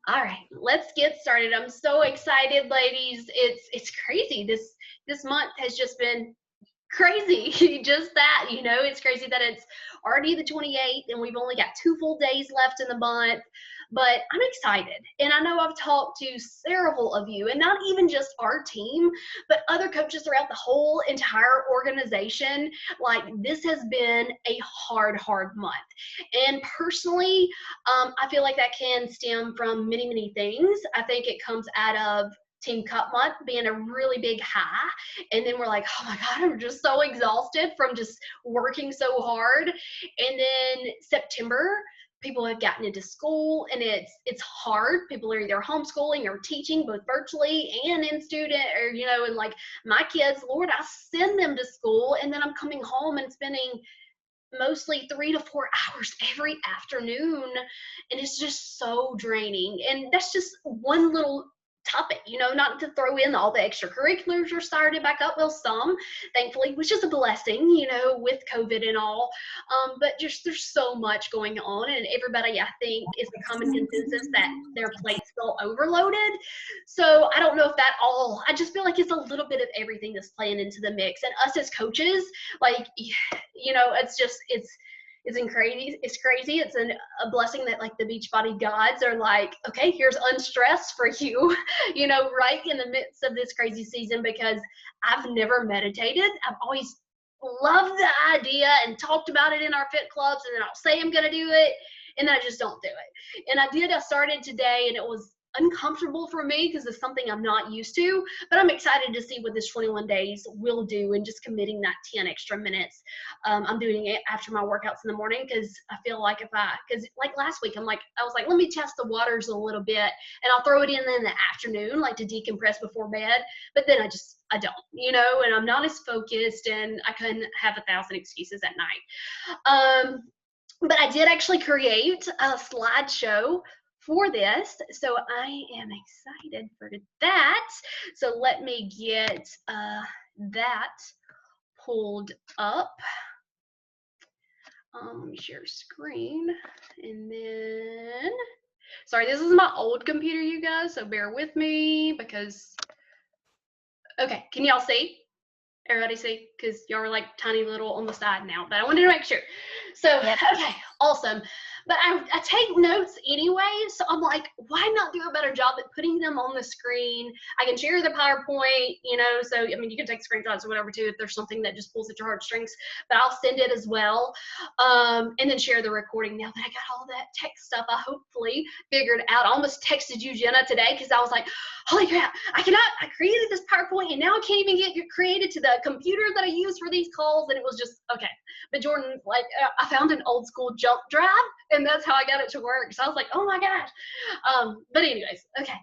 All right, let's get started. I'm so excited, ladies. It's crazy. This month has just been crazy. Just that, it's crazy that it's already the 28th and we've only got 2 full days left in the month. But I'm excited. And I know I've talked to several of you, and not even just our team, but other coaches throughout the whole entire organization. Like, this has been a hard month. And personally, I feel like that can stem from many, many things. I think it comes out of Team Cup month being a really big high, and then we're like, oh my god, I'm just so exhausted from just working so hard. And then September, people have gotten into school, and it's hard. People are either homeschooling or teaching, both virtually and in student, or and like my kids, Lord, I send them to school, and then I'm coming home and spending mostly 3 to 4 hours every afternoon, and it's just so draining. And that's just one little topic, not to throw in all the extracurriculars are started back up. Well, some, thankfully, which is a blessing, with COVID and all. But just there's so much going on, and everybody, I think, is a common consensus that their plates feel overloaded. So I don't know if that all, I just feel like it's a little bit of everything that's playing into the mix. And us as coaches, like, it's just, it's crazy. It's crazy. It's a blessing that, like, the Beachbody gods are like, okay, here's unstress for you, right in the midst of this crazy season, because I've never meditated. I've always loved the idea and talked about it in our fit clubs, and then I'll say I'm going to do it, and then I just don't do it. And I started today, and it was uncomfortable for me because it's something I'm not used to, but I'm excited to see what this 21 days will do, and just committing that 10 extra minutes. I'm doing it after my workouts in the morning, because I feel like because like last week, I was like, let me test the waters a little bit, and I'll throw it in the afternoon, like to decompress before bed. But then I don't, and I'm not as focused, and I couldn't have 1,000 excuses at night. But I did actually create a slideshow for this, so I am excited for that. So let me get that pulled up. Let me share screen, and then, sorry, this is my old computer, you guys, so bear with me, because, okay, can y'all see? Everybody see? Because y'all are like tiny little on the side now, but I wanted to make sure. So, Yep. Okay, awesome. But I take notes anyway, so I'm like, why not do a better job at putting them on the screen? I can share the PowerPoint, so, I mean, you can take screenshots or whatever too, if there's something that just pulls at your heartstrings, but I'll send it as well. And then share the recording. Now that I got all that tech stuff, I hopefully figured out. I almost texted you, Jenna, today, because I was like, holy crap, I created this PowerPoint, and now I can't even get it created to the computer that I use for these calls. And it was just, okay. But Jordan, like, I found an old school jump drive, and that's how I got it to work. So I was like, oh my gosh. But anyways, okay.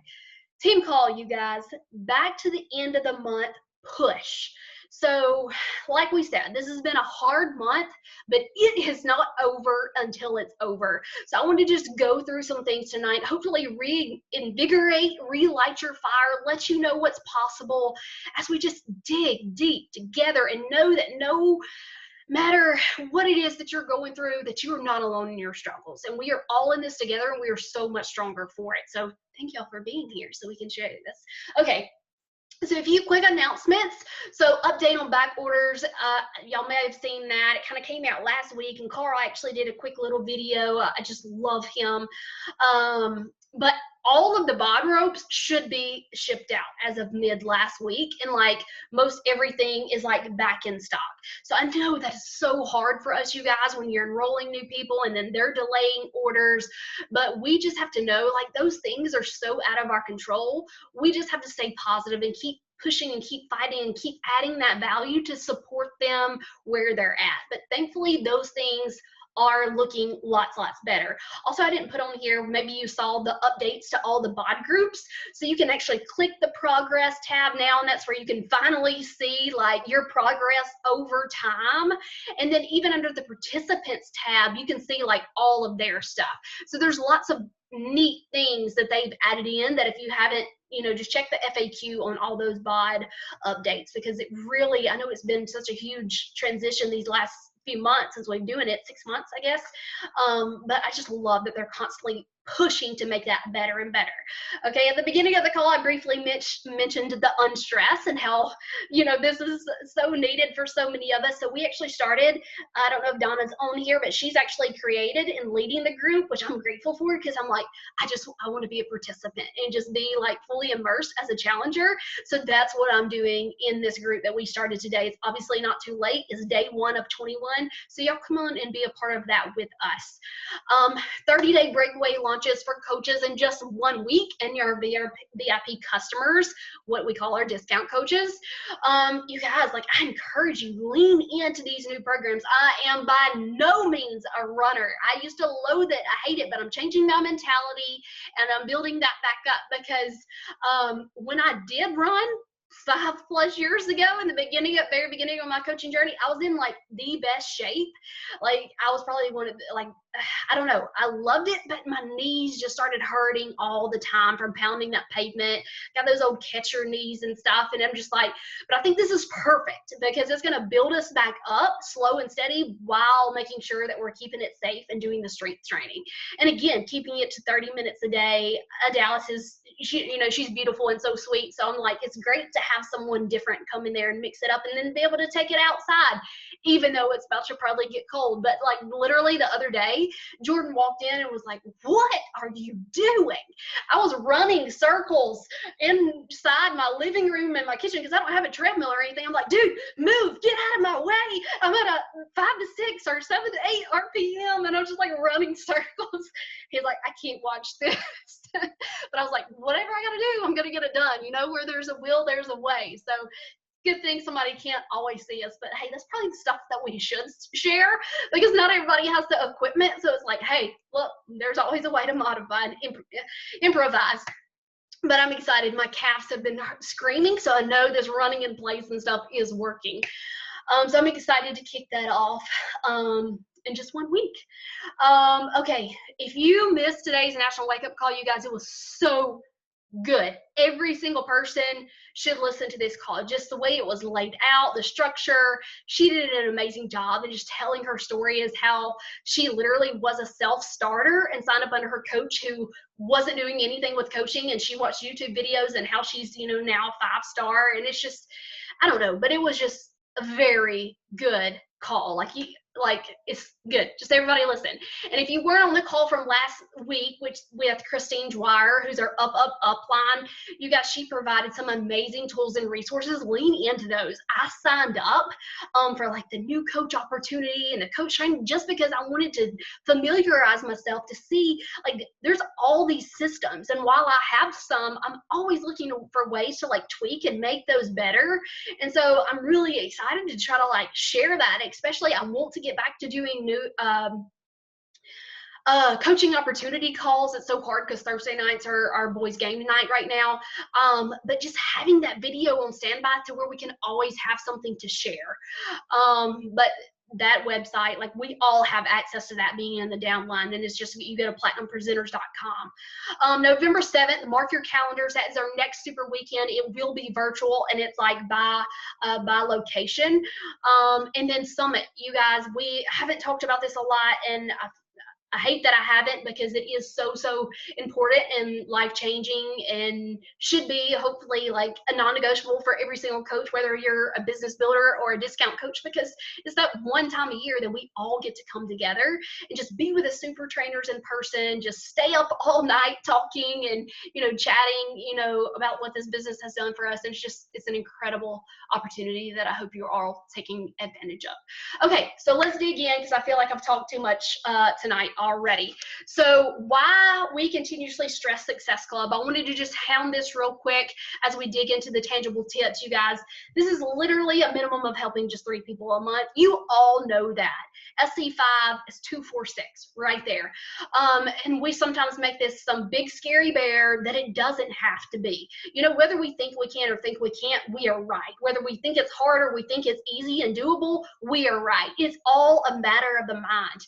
Team call, you guys. Back to the end of the month push. So, like we said, this has been a hard month, but it is not over until it's over. So I want to just go through some things tonight, hopefully reinvigorate, relight your fire, let you know what's possible as we just dig deep together, and know that no matter what it is that you're going through, that you are not alone in your struggles, and we are all in this together, and we are so much stronger for it. So thank y'all for being here so we can share this. Okay, so a few quick announcements. So update on back orders. Y'all may have seen that. It kind of came out last week, and Carl actually did a quick little video. I just love him. But all of the bod ropes should be shipped out as of mid last week, and like most everything is like back in stock. So I know that is so hard for us, you guys, when you're enrolling new people and then they're delaying orders, but we just have to know, like, those things are so out of our control. We just have to stay positive and keep pushing and keep fighting and keep adding that value to support them where they're at. But thankfully, those things are looking lots better. Also, I didn't put on here, maybe you saw the updates to all the bod groups, so you can actually click the progress tab now, and that's where you can finally see like your progress over time. And then even under the participants tab, you can see like all of their stuff. So there's lots of neat things that they've added in that if you haven't, just check the FAQ on all those bod updates, because it really, I know it's been such a huge transition these last few months since we've been doing it, 6 months, I guess. But I just love that they're constantly pushing to make that better and better. Okay, at the beginning of the call, I briefly mentioned the unstress and how, this is so needed for so many of us. So we actually started, I don't know if Donna's on here, but she's actually created and leading the group, which I'm grateful for, because I'm like, I want to be a participant and just be like fully immersed as a challenger. So that's what I'm doing in this group that we started today. It's obviously not too late. It's day 1 of 21. So y'all come on and be a part of that with us. 30-day breakaway launches for coaches in just 1 week, and your VIP customers, what we call our discount coaches. You guys, I encourage you, lean into these new programs. I am by no means a runner. I used to loathe it. I hate it, but I'm changing my mentality and I'm building that back up, because when I did run 5+ years ago, in the very beginning of my coaching journey, I was in the best shape. I was probably one of I don't know, I loved it, but my knees just started hurting all the time from pounding that pavement. Got those old catcher knees and stuff, and I'm just but I think this is perfect, because it's going to build us back up slow and steady, while making sure that we're keeping it safe and doing the strength training. And again, keeping it to 30 minutes a day. Dallas is, she's beautiful and so sweet. So I'm it's great to have someone different come in there and mix it up, and then be able to take it outside, even though it's about to probably get cold. But literally the other day, Jordan walked in and was like, "What are you doing?" I was running circles inside my living room and my kitchen, because I don't have a treadmill or anything. I'm like, "Dude, move, get out of my way. I'm at a 5 to 6 or 7 to 8 RPM." And I'm just running circles. He's like, "I can't watch this." But I was like, whatever I got to do, I'm going to get it done. Where there's a will, there's a way. So good thing somebody can't always see us, but hey, that's probably the stuff that we should share, because not everybody has the equipment. So it's hey, look, there's always a way to modify and improvise. But I'm excited. My calves have been screaming, so I know this running in place and stuff is working. So I'm excited to kick that off in just 1 week. Okay, if you missed today's National Wake Up Call, you guys, it was so good. Every single person should listen to this call. Just the way it was laid out, the structure. She did an amazing job, and just telling her story is how she literally was a self-starter and signed up under her coach, who wasn't doing anything with coaching, and she watched YouTube videos, and how she's now 5-star. And it's just, I don't know, but it was just a very good call. It's good. Just everybody listen. And if you weren't on the call from last week, which with Christine Dwyer, who's our upline, you guys, she provided some amazing tools and resources. Lean into those. I signed up for the new coach opportunity and the coach training, just because I wanted to familiarize myself to see there's all these systems. And while I have some, I'm always looking for ways to tweak and make those better. And so I'm really excited to try to share that. Especially, I want to get back to doing new coaching opportunity calls. It's so hard because Thursday nights are our boys' game night right now. But just having that video on standby to where we can always have something to share. But that website, we all have access to that being in the downline, and it's just, you go to platinumpresenters.com. November 7th, mark your calendars. That is our next super weekend. It will be virtual, and it's by location. And then Summit, you guys, we haven't talked about this a lot, and I hate that I haven't, because it is so important and life-changing, and should be hopefully a non-negotiable for every single coach, whether you're a business builder or a discount coach, because it's that one time a year that we all get to come together and just be with the super trainers in person, just stay up all night talking and chatting about what this business has done for us. And it's an incredible opportunity that I hope you're all taking advantage of. Okay, so let's dig in, because I feel like I've talked too much tonight already. So why we continuously stress Success Club, I wanted to just hound this real quick as we dig into the tangible tips. You guys, this is literally a minimum of helping just 3 people a month. You all know that. SC5 is 246 right there. And we sometimes make this some big scary bear that it doesn't have to be. Whether we think we can or think we can't, we are right. Whether we think it's hard or we think it's easy and doable, we are right. It's all a matter of the mind.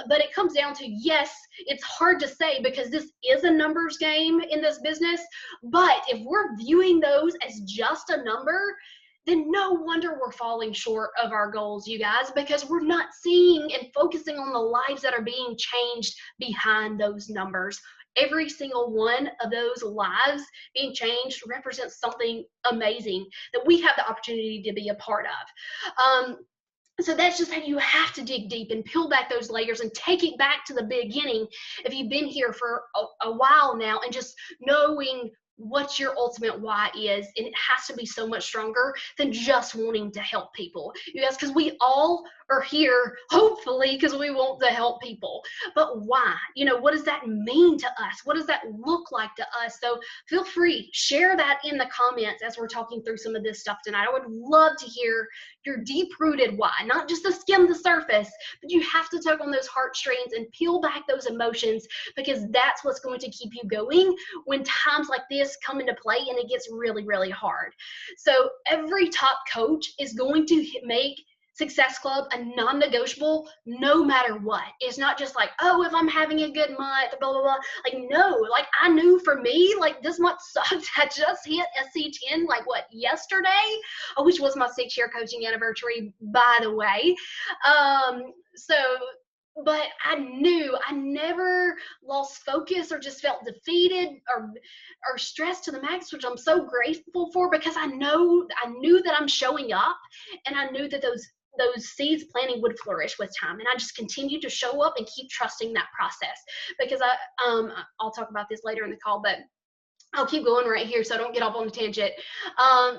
But it comes down to, yes, it's hard to say, because this is a numbers game in this business. But if we're viewing those as just a number, then no wonder we're falling short of our goals, you guys, because we're not seeing and focusing on the lives that are being changed behind those numbers. Every single one of those lives being changed represents something amazing that we have the opportunity to be a part of. So that's just how you have to dig deep and peel back those layers and take it back to the beginning if you've been here for a while now, and just knowing what your ultimate why is. And it has to be so much stronger than just wanting to help people, you guys, because we all are here hopefully because we want to help people. But why? What does that mean to us? What does that look like to us? So feel free, share that in the comments as we're talking through some of this stuff tonight. I would love to hear your deep-rooted why, not just to skim the surface, but you have to tug on those heartstrings and peel back those emotions, because that's what's going to keep you going when times like this come into play and it gets really, really hard. So every top coach is going to make Success Club a non-negotiable no matter what. It's not just like, oh, if I'm having a good month, blah, blah, blah. Like, no, like I knew for me, like this month sucked. I just hit SC10, like what, yesterday? Which was my 6-year coaching anniversary, by the way. But I knew I never lost focus or just felt defeated or stressed to the max, which I'm so grateful for, because I knew that I'm showing up, and I knew that those seeds planting would flourish with time. And I just continued to show up and keep trusting that process, because I'll talk about this later in the call, but I'll keep going right here so I don't get off on a tangent.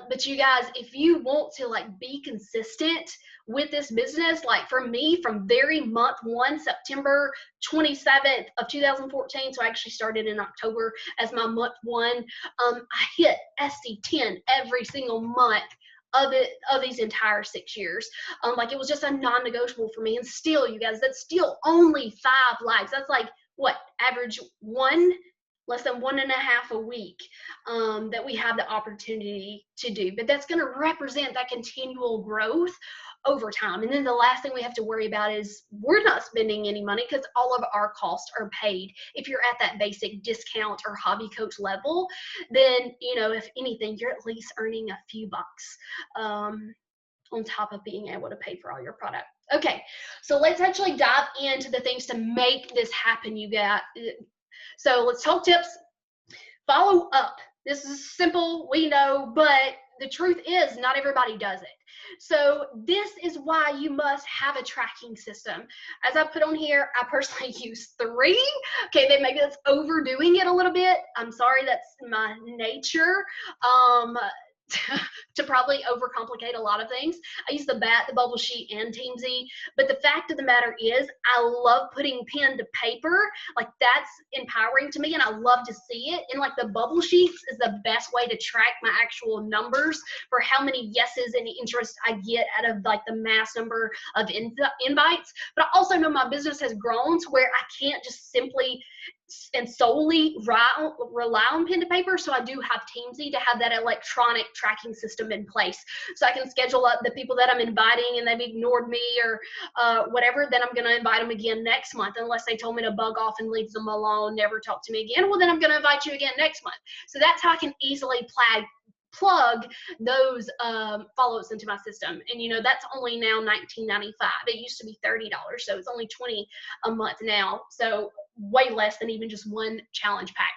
But you guys, if you want to like be consistent with this business, like for me, from very month one, September 27th of 2014, so I actually started in October as my month one, I hit SC10 every single month of these entire 6 years. Like it was just a non-negotiable for me. And still, you guys, that's still only 5 lives. That's like what, average less than 1.5 a week that we have the opportunity to do. But that's going to represent that continual growth over time. And then the last thing we have to worry about is we're not spending any money, because all of our costs are paid. If you're at that basic discount or hobby coach level, then, if anything, you're at least earning a few bucks on top of being able to pay for all your product. Okay, so let's actually dive into the things to make this happen, you guys. So let's talk tips. Follow up. This is simple, we know, but the truth is not everybody does it. So this is why you must have a tracking system. As I put on here, I personally use 3. Okay, then maybe that's overdoing it a little bit. I'm sorry, that's my nature. To probably overcomplicate a lot of things. I use the BAT, the Bubble Sheet, and Teamzy. But the fact of the matter is, I love putting pen to paper. Like that's empowering to me, and I love to see it. And like the Bubble Sheets is the best way to track my actual numbers for how many yeses and interest I get out of like the mass number of invites. But I also know my business has grown to where I can't just simply and solely rely on pen to paper. So I do have Teamzy to have that electronic tracking system in place. So I can schedule up the people that I'm inviting and they've ignored me or whatever, then I'm going to invite them again next month, unless they told me to bug off and leave them alone, never talk to me again. Well, then I'm going to invite you again next month. So that's how I can easily plug those follow-ups into my system. And that's only now $19.95. It used to be $30, so it's only $20 a month now. So way less than even just one challenge pack.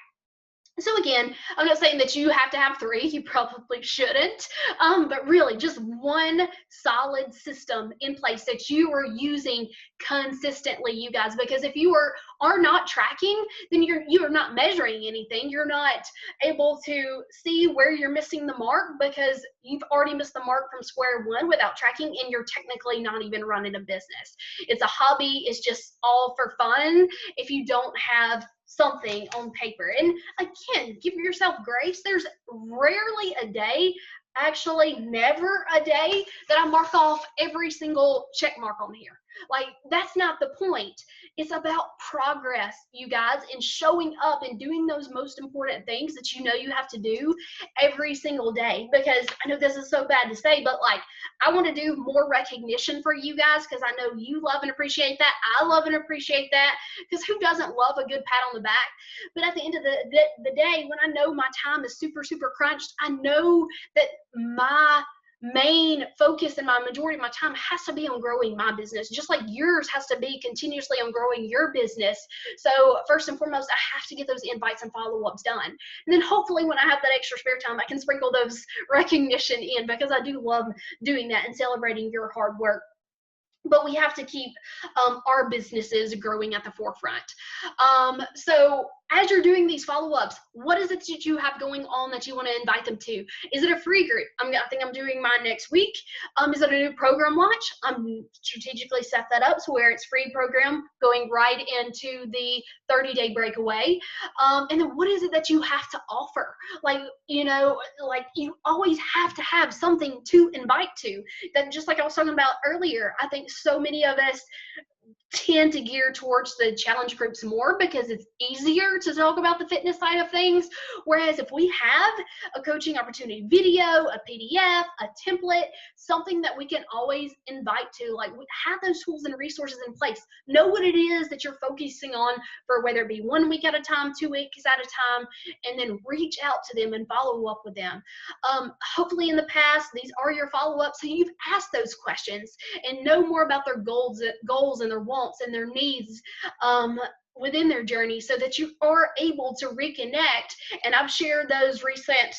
So again, I'm not saying that you have to have 3, you probably shouldn't, but really just one solid system in place that you are using consistently, you guys, because if you are not tracking, then you're not measuring anything. You're not able to see where you're missing the mark, because you've already missed the mark from square one without tracking, and you're technically not even running a business. It's a hobby. It's just all for fun if you don't have something on paper. And again, give yourself grace. There's rarely a day, actually never a day, that I mark off every single check mark on here. Like, that's not the point. It's about progress, you guys, and showing up and doing those most important things that you know you have to do every single day. Because I know this is so bad to say, but like, I want to do more recognition for you guys, because I know you love and appreciate that. I love and appreciate that, because who doesn't love a good pat on the back? But at the end of the day, when I know my time is super, super crunched, I know that my main focus and my majority of my time has to be on growing my business, just like yours has to be continuously on growing your business. So first and foremost, I have to get those invites and follow-ups done. And then hopefully when I have that extra spare time, I can sprinkle those recognition in, because I do love doing that and celebrating your hard work. But we have to keep our businesses growing at the forefront. So as you're doing these follow-ups, what is it that you have going on that you want to invite them to? Is it a free group? I think I'm doing mine next week. Is it a new program launch? I'm strategically set that up so where it's free program going right into the 30-day breakaway. And then what is it that you have to offer? Like you always have to have something to invite to. That, just like I was talking about earlier, I think so many of us tend to gear towards the challenge groups more because it's easier to talk about the fitness side of things. Whereas if we have a coaching opportunity video, a PDF, a template, something that we can always invite to, like we have those tools and resources in place. Know what it is that you're focusing on for whether it be 1 week at a time, 2 weeks at a time, and then reach out to them and follow up with them. Hopefully in the past, these are your follow-ups, so you've asked those questions and know more about their goals and their wants and their needs within their journey, so that you are able to reconnect. And I've shared those recent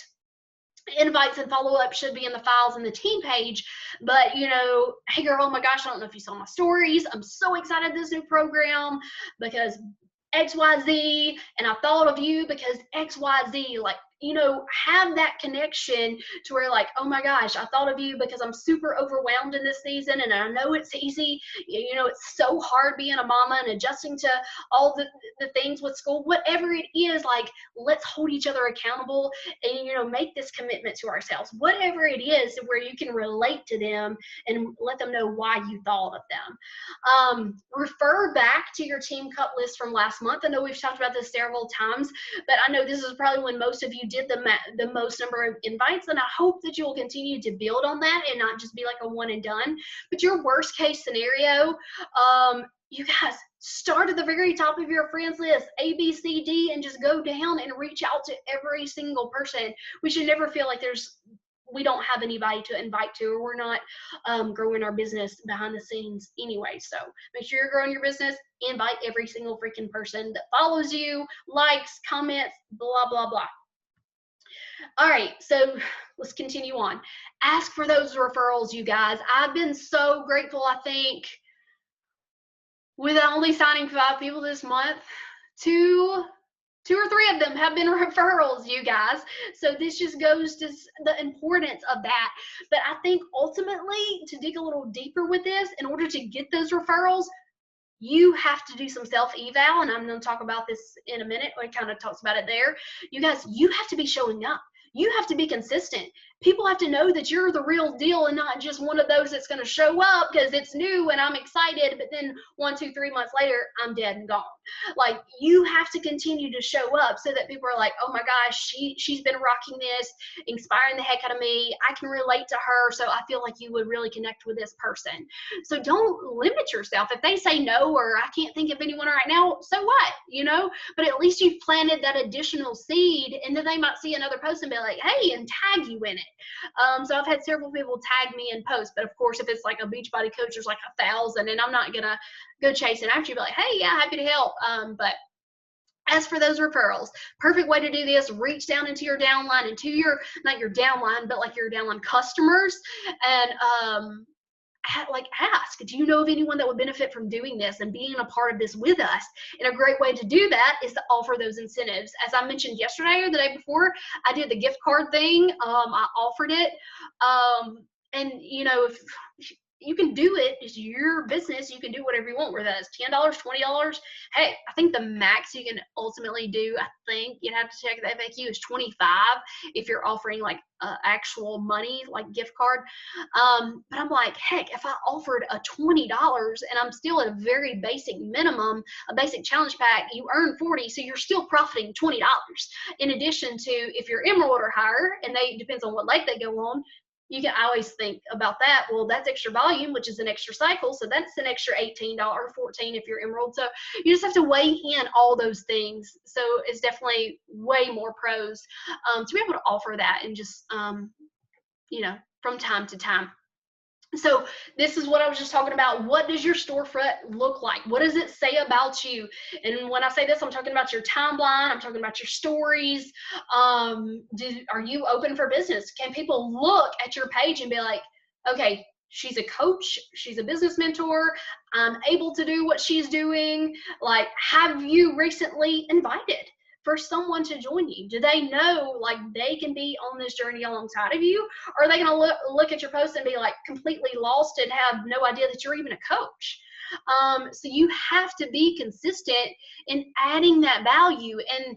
invites and follow-up should be in the files in the team page. But hey girl, oh my gosh, I don't know if you saw my stories, I'm so excited this new program because XYZ, and I thought of you because XYZ. Like, have that connection to where, like, oh my gosh, I thought of you because I'm super overwhelmed in this season, and I know it's easy. It's so hard being a mama and adjusting to all the things with school, whatever it is. Like, let's hold each other accountable and make this commitment to ourselves, whatever it is, where you can relate to them and let them know why you thought of them. Refer back to your team cup list from last month. I know we've talked about this several times, but I know this is probably when most of you did the most number of invites, and I hope that you will continue to build on that and not just be like a one and done. But your worst case scenario, you guys, start at the very top of your friends list, A, B, C, D, and just go down and reach out to every single person. We should never feel like we don't have anybody to invite to, or we're not growing our business behind the scenes anyway. So make sure you're growing your business. Invite every single freaking person that follows you, likes, comments, blah, blah, blah. All right, so let's continue on. Ask for those referrals, you guys. I've been so grateful. I think with only signing 5 people this month, two or three of them have been referrals, you guys. So this just goes to the importance of that. But I think ultimately, to dig a little deeper with this, in order to get those referrals, you have to do some self-eval, and I'm going to talk about this in a minute. It kind of talks about it there. You guys, you have to be showing up. You have to be consistent. People have to know that you're the real deal and not just one of those that's going to show up because it's new and I'm excited, but then 1, 2, 3 months later, I'm dead and gone. Like, you have to continue to show up so that people are like, oh my gosh, she's been rocking this, inspiring the heck out of me. I can relate to her, so I feel like you would really connect with this person. So don't limit yourself. If they say no, or I can't think of anyone right now, so what? But at least you've planted that additional seed, and then they might see another post and be like, hey, and tag you in it. So I've had several people tag me in posts, but of course, if it's like a Beachbody coach, there's like 1,000, and I'm not gonna go chasing after you, be like, hey, yeah, happy to help. But as for those referrals, perfect way to do this, reach down into your downline, into your, not your downline, but like your downline customers, and ask, do you know of anyone that would benefit from doing this and being a part of this with us? And a great way to do that is to offer those incentives. As I mentioned yesterday or the day before, I did the gift card thing. I offered it. And if you can do it, it's your business, you can do whatever you want, whether that's $10, $20. Hey, I think the max you can ultimately do, I think you'd have to check the FAQ, is 25 if you're offering like actual money, like gift card. But I'm like, heck, if I offered a $20 and I'm still at a very basic minimum, a basic challenge pack, you earn 40, so you're still profiting $20. In addition to, if you're emerald or higher, and depends on what lake they go on, you can always think about that. Well, that's extra volume, which is an extra cycle. So that's an extra $18 or $14 if you're emerald. So you just have to weigh in all those things. So it's definitely way more pros to be able to offer that and just, from time to time. So this is what I was just talking about. What does your storefront look like? What does it say about you? And when I say this, I'm talking about your timeline. I'm talking about your stories. Are you open for business? Can people look at your page and be like, okay, she's a coach, she's a business mentor, I'm able to do what she's doing. Like, have you recently invited for someone to join you? Do they know like they can be on this journey alongside of you? Or are they going to look at your post and be like completely lost and have no idea that you're even a coach? So you have to be consistent in adding that value, and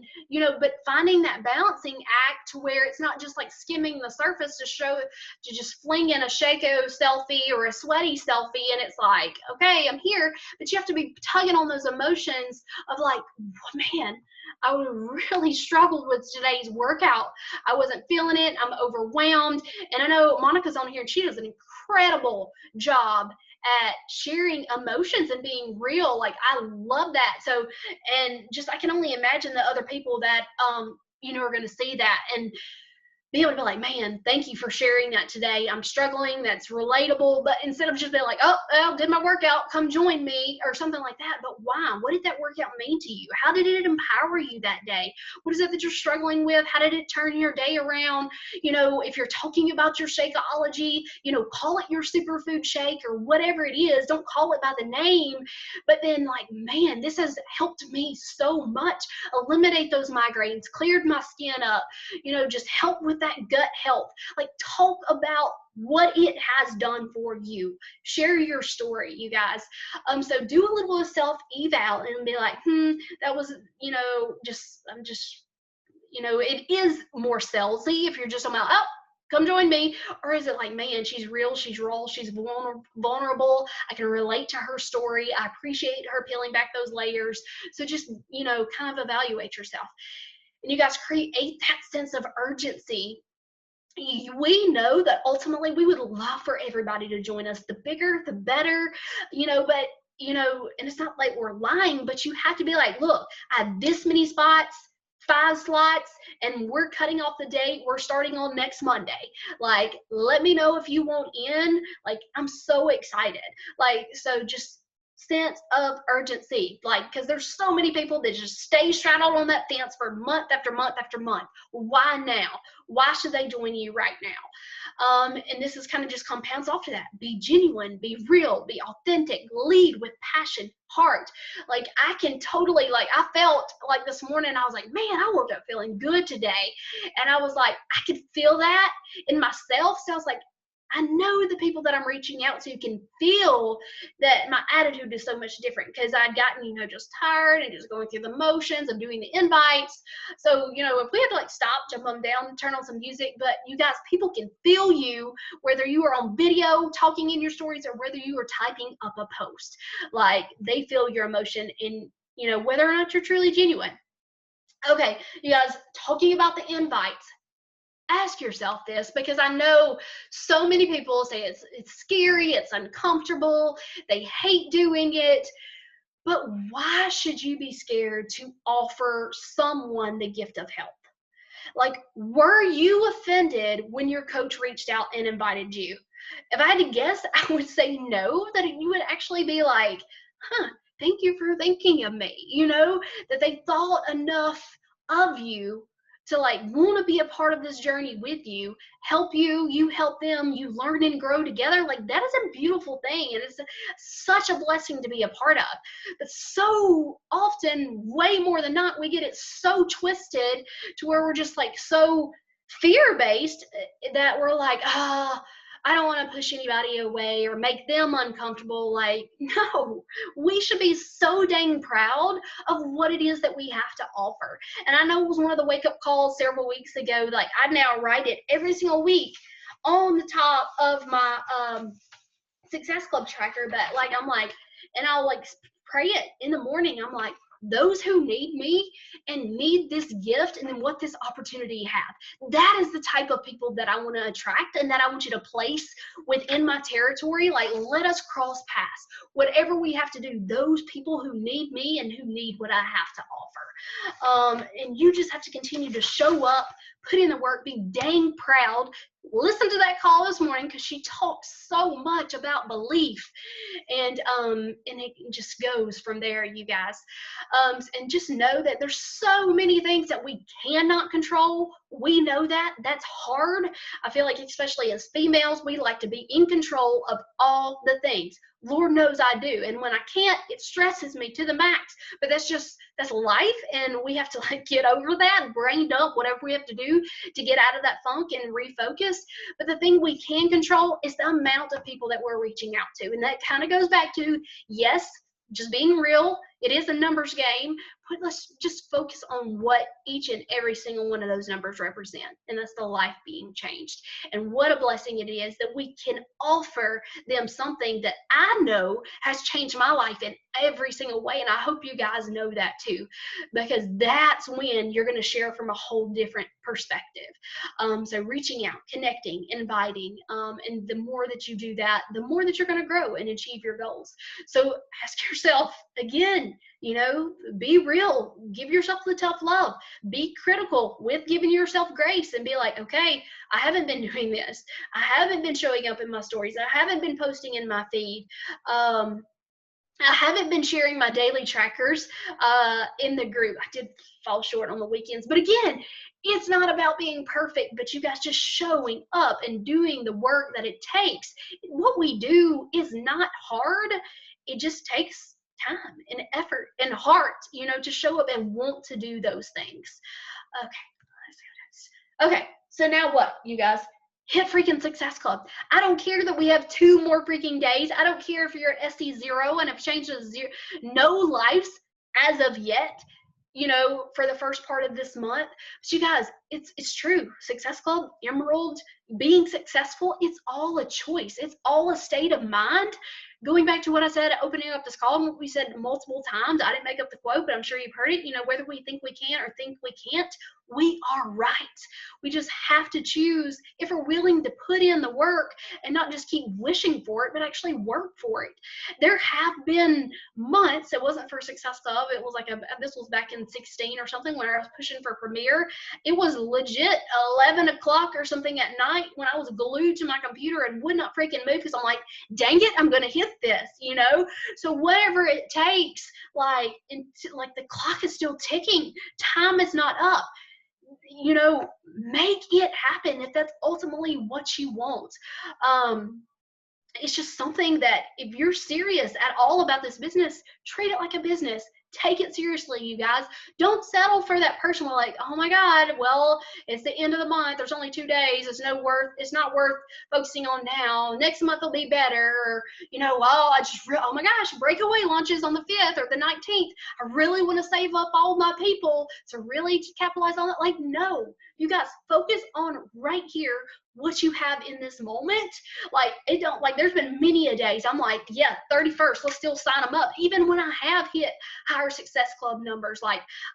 but finding that balancing act to where it's not just like skimming the surface to just fling in a Shaco selfie or a sweaty selfie, and it's like, okay, I'm here, but you have to be tugging on those emotions of like, man, I really struggled with today's workout. I wasn't feeling it. I'm overwhelmed. And I know Monica's on here and she does an incredible job at sharing emotions and being real. Like, I love that. So, and just, I can only imagine the other people that, are going to see that and be able to be like, man, thank you for sharing that today. I'm struggling. That's relatable. But instead of just being like, oh, well, did my workout, come join me or something like that. But why? What did that workout mean to you? How did it empower you that day? What is it that you're struggling with? How did it turn your day around? If you're talking about your Shakeology, call it your superfood shake or whatever it is. Don't call it by the name. But then like, man, this has helped me so much. Eliminate those migraines, cleared my skin up, just help with that gut health. Like, talk about what it has done for you. Share your story, you guys. So do a little self-eval and be like, that was, I'm just, it is more salesy if you're just about, oh, come join me. Or is it like, man, she's real, she's raw, she's vulnerable. I can relate to her story. I appreciate her peeling back those layers. So just, kind of evaluate yourself. And you guys create that sense of urgency. We know that ultimately we would love for everybody to join us. The bigger, the better, but, and it's not like we're lying, but you have to be like, look, I have this many spots, 5 slots, and we're cutting off the date. We're starting on next Monday. Like, let me know if you want in. Like, I'm so excited. Like, so just sense of urgency, like, because there's so many people that just stay straddled on that fence for month after month after month. Why now? Why should they join you right now? And this is kind of just compounds off to that. Be genuine, be real, be authentic, lead with passion, heart. Like, I can totally, like, I felt like this morning, I was like, man, I woke up feeling good today. And I was like, I could feel that in myself. So I was like, I know the people that I'm reaching out to can feel that my attitude is so much different because I'd gotten, just tired and just going through the motions of doing the invites. So, if we had to like stop, jump them down, turn on some music, but you guys, people can feel you, whether you are on video talking in your stories or whether you are typing up a post. Like, they feel your emotion in, whether or not you're truly genuine. Okay, you guys, talking about the invites. Ask yourself this, because I know so many people say it's scary, it's uncomfortable, they hate doing it. But why should you be scared to offer someone the gift of help? Like, were you offended when your coach reached out and invited you? If I had to guess, I would say no, that you would actually be like, thank you for thinking of me, that they thought enough of you to like want to be a part of this journey with you, help you, you help them, you learn and grow together. Like, that is a beautiful thing. And it's such a blessing to be a part of. But so often, way more than not, we get it so twisted to where we're just like so fear-based that we're like, I don't want to push anybody away or make them uncomfortable. Like, no, we should be so dang proud of what it is that we have to offer. And I know it was one of the wake-up calls several weeks ago. Like, I now write it every single week on the top of my Success Club tracker. But like, I'm like, and I'll like pray it in the morning. I'm like, those who need me and need this gift and then what this opportunity have. That is the type of people that I want to attract and that I want you to place within my territory. Like, let us cross paths. Whatever we have to do, those people who need me and who need what I have to offer. And you just have to continue to show up, put in the work, be dang proud, listen to that call this morning because she talks so much about belief, and it just goes from there, you guys. And just know that there's so many things that we cannot control. We know that that's hard. I feel like, especially as females, we like to be in control of all the things. Lord knows I do, and when I can't, it stresses me to the max. But that's life, and we have to like get over that, brain dump whatever we have to do to get out of that funk and refocus. But the thing we can control is the amount of people that we're reaching out to, and that kind of goes back to, yes, just being real. It is a numbers game, but let's just focus on what each and every single one of those numbers represent, and that's the life being changed. And what a blessing it is that we can offer them something that I know has changed my life in every single way, and I hope you guys know that too, because that's when you're going to share from a whole different perspective. So reaching out, connecting, inviting, and the more that you do that, the more that you're going to grow and achieve your goals. So ask yourself again, be real, give yourself the tough love, be critical with giving yourself grace, and be like, okay, I haven't been doing this, I haven't been showing up in my stories, I haven't been posting in my feed, I haven't been sharing my daily trackers in the group. I did fall short on the weekends, but again, it's not about being perfect, but you guys just showing up and doing the work that it takes. What we do is not hard. It just takes time and effort and heart, to show up and want to do those things. Okay, so now what, you guys? Hit freaking Success Club. I don't care that we have 2 more freaking days. I don't care if you're at SC0 and have changed to 0, no lives as of yet, for the first part of this month. But you guys, it's true. Success Club, Emerald, being successful, it's all a choice. It's all a state of mind. Going back to what I said opening up this call, we said multiple times, I didn't make up the quote, but I'm sure you've heard it, whether we think we can or think we can't, we are right. We just have to choose if we're willing to put in the work and not just keep wishing for it, but actually work for it. There have been months, it wasn't for Success Club, it was like this was back in 16 or something when I was pushing for Premiere. It was legit 11 o'clock or something at night when I was glued to my computer and would not freaking move because I'm like, dang it, I'm gonna hit this, So whatever it takes, like the clock is still ticking, time is not up. Make it happen if that's ultimately what you want. It's just something that if you're serious at all about this business, treat it like a business. Take it seriously, you guys. Don't settle for that person like, oh my God, well, it's the end of the month. There's only 2 days. It's not worth focusing on now. Next month will be better. Or, oh my gosh, breakaway launches on the 5th or the 19th. I really want to save up all my people to really capitalize on it. Like, no, you guys, focus on right here what you have in this moment. There's been many a days I'm like, yeah, 31st, let's still sign them up. Even when I have hit higher Success Club numbers,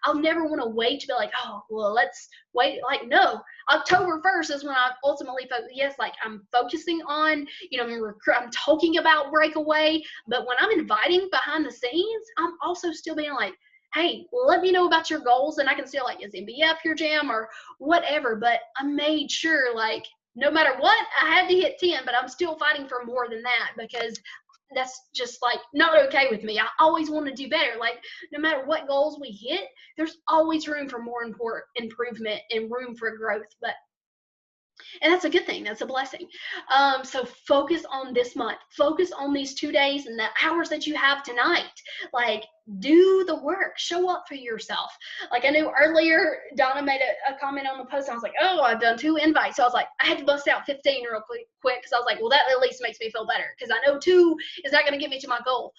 I'll never want to wait to be like, oh, well, let's wait. No, October 1st is when I ultimately focus. Yes, I'm focusing on, I'm talking about breakaway, but when I'm inviting behind the scenes, I'm also still being like, hey, let me know about your goals, and I can still is MBF your jam or whatever, but I made sure no matter what, I had to hit 10, but I'm still fighting for more than that because that's just not okay with me. I always want to do better. No matter what goals we hit, there's always room for more improvement and room for growth. And that's a good thing. That's a blessing. So focus on this month. Focus on these 2 days and the hours that you have tonight. Do the work. Show up for yourself. I knew earlier Donna made a comment on the post. And I was like, oh, I've done 2 invites. So I was like, I had to bust out 15 real quick because I was like, well, that at least makes me feel better because I know 2 is not going to get me to my goal.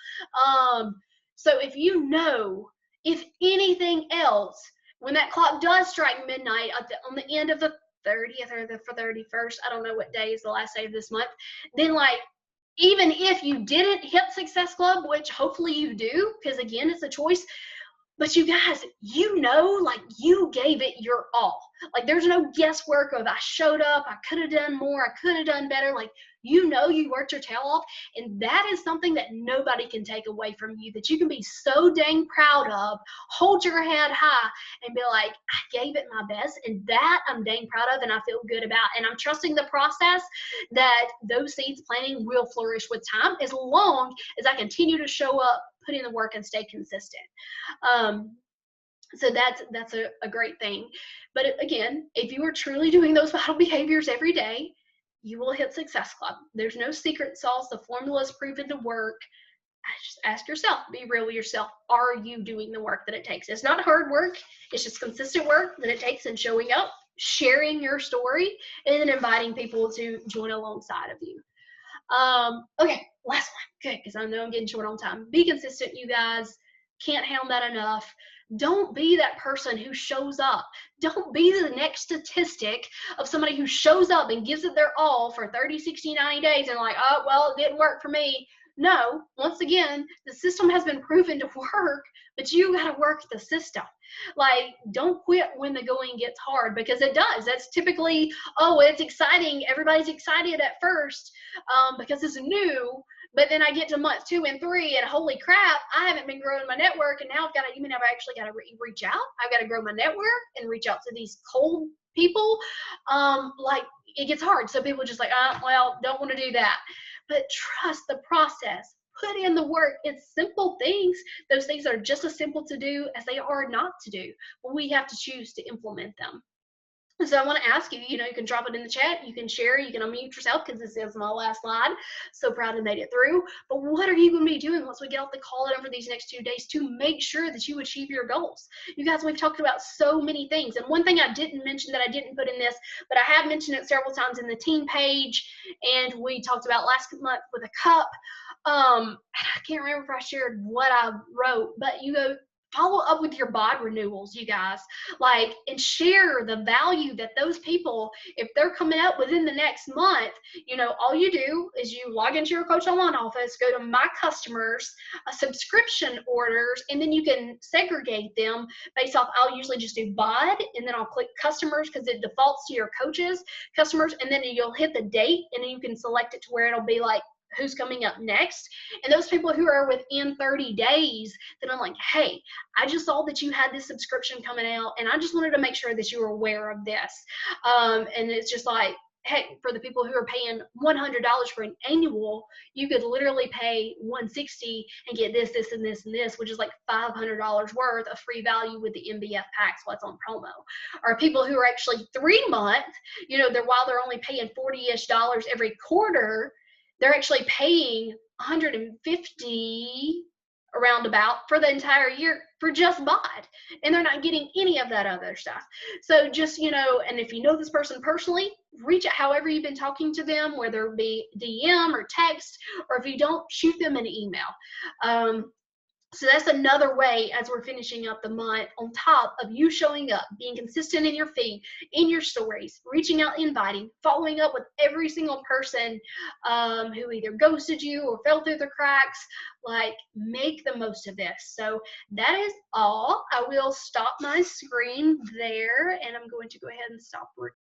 So if anything else, when that clock does strike midnight on the end of the 30th or the 31st, I don't know what day is the last day of this month, then even if you didn't hit Success Club, which hopefully you do, because again, it's a choice, but you guys, you gave it your all. There's no guesswork of I showed up, I could have done more, I could have done better. You know you worked your tail off, and that is something that nobody can take away from you, that you can be so dang proud of, hold your head high, and be like, I gave it my best, and that I'm dang proud of, and I feel good about, and I'm trusting the process that those seeds planting will flourish with time, as long as I continue to show up, put in the work, and stay consistent. So that's a great thing. But again, if you are truly doing those vital behaviors every day, you will hit Success Club. There's no secret sauce. The formula is proven to work. Just ask yourself, be real with yourself. Are you doing the work that it takes? It's not hard work. It's just consistent work that it takes in showing up, sharing your story, and then inviting people to join alongside of you. Okay, last one. Good, because I know I'm getting short on time. Be consistent, you guys. Can't handle that enough. Don't be that person who shows up. Don't be the next statistic of somebody who shows up and gives it their all for 30, 60, 90 days and like, oh, well, it didn't work for me. No, once again, the system has been proven to work, but you got to work the system. Like, don't quit when the going gets hard, because it does. That's typically, oh, it's exciting. Everybody's excited at first because it's new. But then I get to month 2 and 3, and holy crap, I haven't been growing my network, and now I've actually got to reach out. I've got to grow my network and reach out to these cold people. Like, it gets hard. So people just like, well, don't want to do that. But trust the process. Put in the work. It's simple things. Those things are just as simple to do as they are not to do. But we have to choose to implement them. So I want to ask you, you can drop it in the chat, you can share, you can unmute yourself, because this is my last slide. So proud I made it through. But what are you going to be doing once we get off the call over these next 2 days to make sure that you achieve your goals? You guys, we've talked about so many things. And one thing I didn't mention that I didn't put in this, but I have mentioned it several times in the team page, and we talked about last month with a cup. I can't remember if I shared what I wrote, but follow up with your bod renewals, you guys, and share the value that those people, if they're coming up within the next month, all you do is you log into your Coach Online office, go to My Customers, subscription orders, and then you can segregate them based off, I'll usually just do bod, and then I'll click customers because it defaults to your coaches, customers, and then you'll hit the date, and then you can select it to where it'll be like, who's coming up next. And those people who are within 30 days, then I'm like, hey, I just saw that you had this subscription coming out, and I just wanted to make sure that you were aware of this. And it's just like, hey, for the people who are paying $100 for an annual, you could literally pay $160 and get this, this, and this, and this, which is like $500 worth of free value with the MBF packs, what's on promo. Or people who are actually 3 month, while they're only paying $40-ish every quarter, they're actually paying $150 around about for the entire year for just bod, and they're not getting any of that other stuff. So just, and if you know this person personally, reach out however you've been talking to them, whether it be DM or text, or if you don't, shoot them an email. So that's another way, as we're finishing up the month, on top of you showing up, being consistent in your feed, in your stories, reaching out, inviting, following up with every single person who either ghosted you or fell through the cracks. Make the most of this. So that is all. I will stop my screen there, and I'm going to go ahead and stop recording.